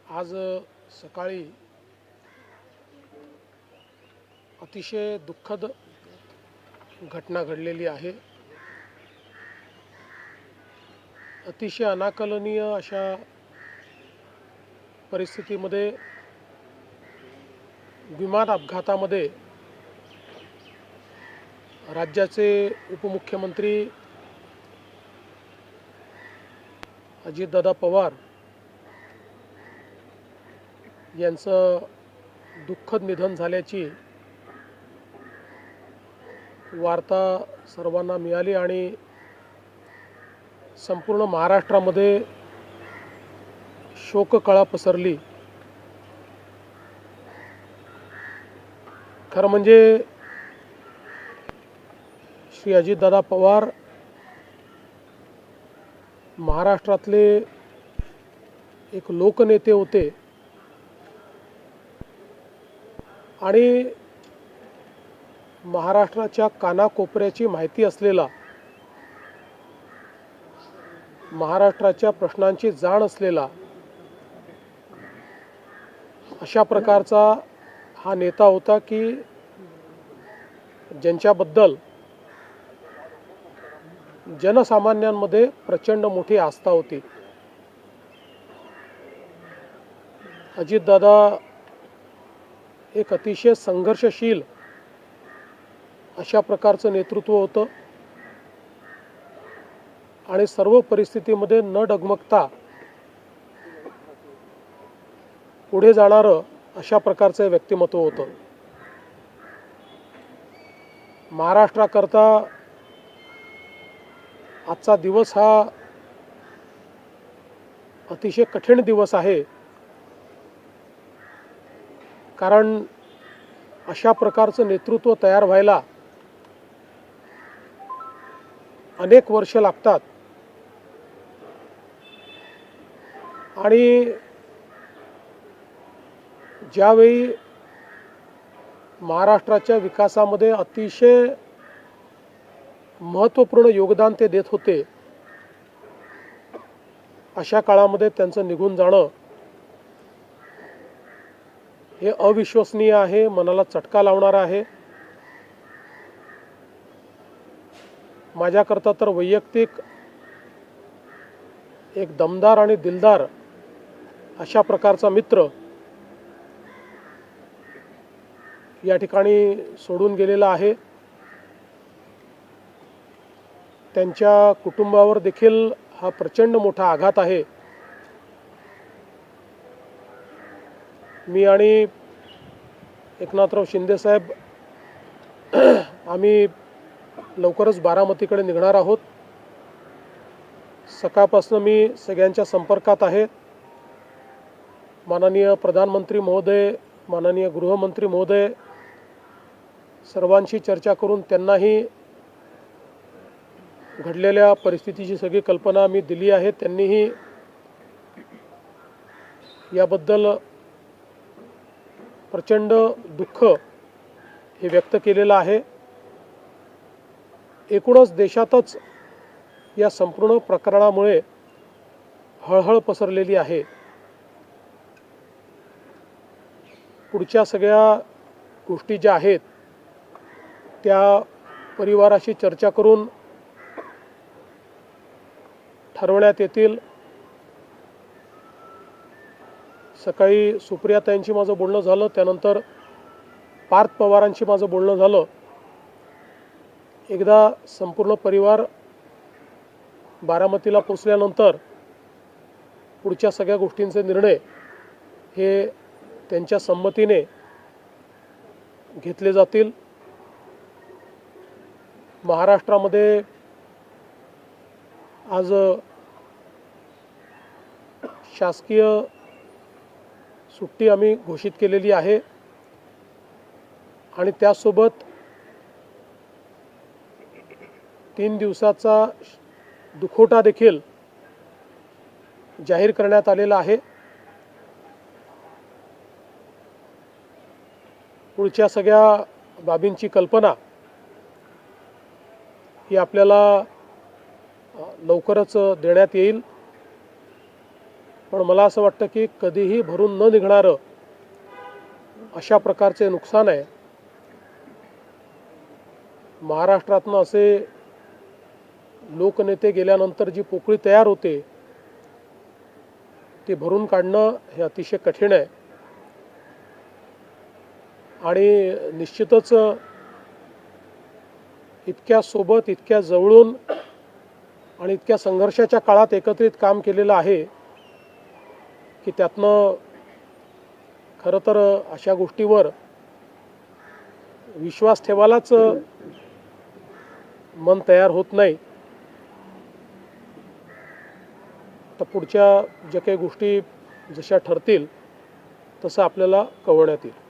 आज सकाळी अतिशय दुःखद घटना घडलेली आहे। अतिशय अनाकलनीय अशा परिस्थितीमध्ये विमान अपघातामध्ये राज्याचे उपमुख्यमंत्री अजितदादा पवार यांचं दुःखद निधन झाल्याची वार्ता सर्वांना मिळाली आणि संपूर्ण महाराष्ट्रामध्ये शोककळा पसरली। खरं म्हणजे श्री अजितदादा पवार महाराष्ट्रातले एक लोकनेते होते आणि महाराष्ट्राच्या कानाकोपऱ्याची माहिती असलेला, महाराष्ट्राच्या प्रश्नांची जाण असलेला अशा प्रकारचा हा नेता होता की ज्यांच्याबद्दल जनसामान्यांमध्ये प्रचंड मोठी आस्था होती। अजितदादा एक अतिशय संघर्षशील अशा प्रकारचं नेतृत्व होतं आणि सर्व परिस्थितीमध्ये न डगमगता पुढे जाणारं अशा प्रकारचं व्यक्तिमत्व होतं। महाराष्ट्राकरता आजचा दिवस हा अतिशय कठीण दिवस आहे, कारण अशा प्रकारचं नेतृत्व तयार व्हायला अनेक वर्ष लागतात आणि ज्यावेळी महाराष्ट्राच्या विकासामध्ये अतिशय महत्त्वपूर्ण योगदान ते देत होते, अशा काळामध्ये त्यांचं निघून जाणं हे अविश्वसनीय आहे, मनाला चटका लावणारा आहे। माझ्याकरता तर वैयक्तिक एक दमदार आणि दिलदार अशा प्रकारचा मित्र या ठिकाणी सोडून गेलेला आहे। त्यांच्या कुटुंबावर देखील हा प्रचंड मोठा आघात आहे। मी आणि एकनाथराव शिंदे साहेब आम्ही लवकरच बारामतीकडे निघणार आहोत। सकाळपासून मी सगळ्यांच्या संपर्कात आहे। माननीय प्रधानमंत्री महोदय, माननीय गृहमंत्री महोदय सर्वांशी चर्चा करून त्यांनाही घडलेल्या परिस्थितीची सगळी कल्पना मी दिली आहे। त्यांनीही याबद्दल प्रचंड दुःख हे व्यक्त केलेलं आहे। एकूणच देशातच या संपूर्ण प्रकरणामुळे हळहळ पसरलेली आहे। पुढच्या सगळ्या गोष्टी ज्या आहेत त्या परिवाराशी चर्चा करून ठरवण्यात येतील। सकाळी सुप्रियाताईंशी माझं बोलणं झालं, त्यानंतर पार्थ पवारांशी माझं बोलणं झालं। एकदा संपूर्ण परिवार बारामतीला पोचल्यानंतर पुढच्या सगळ्या गोष्टींचे निर्णय हे त्यांच्या संमतीने घेतले जातील। महाराष्ट्रामध्ये आज शासकीय सुट्टी आम्ही घोषित केलेली आहे आणि त्यासोबत 3 दिवसाचा दुखवटा देखील जाहीर करण्यात आलेला आहे। पुढच्या सगळ्या बाबींची कल्पना ही आपल्याला लवकरच देण्यात येईल। पण मला असं वाटतं की कधीही भरून न निघणारं अशा प्रकारचे नुकसान आहे. महाराष्ट्रातनं असे लोकनेते गेल्यानंतर जी पोकळी तयार होते ती भरून काढणं हे अतिशय कठीण आहे. आणि निश्चितच इतक्या सोबत, इतक्या जवळून आणि इतक्या संघर्षाच्या काळात एकत्रित काम केलेलं आहे की त्यातनं खरं तर अशा गोष्टीवर विश्वास ठेवायलाच मन तयार होत नाही. तर पुढच्या ज्या काही गोष्टी जशा ठरतील तसं आपल्याला कळवण्यात येईल.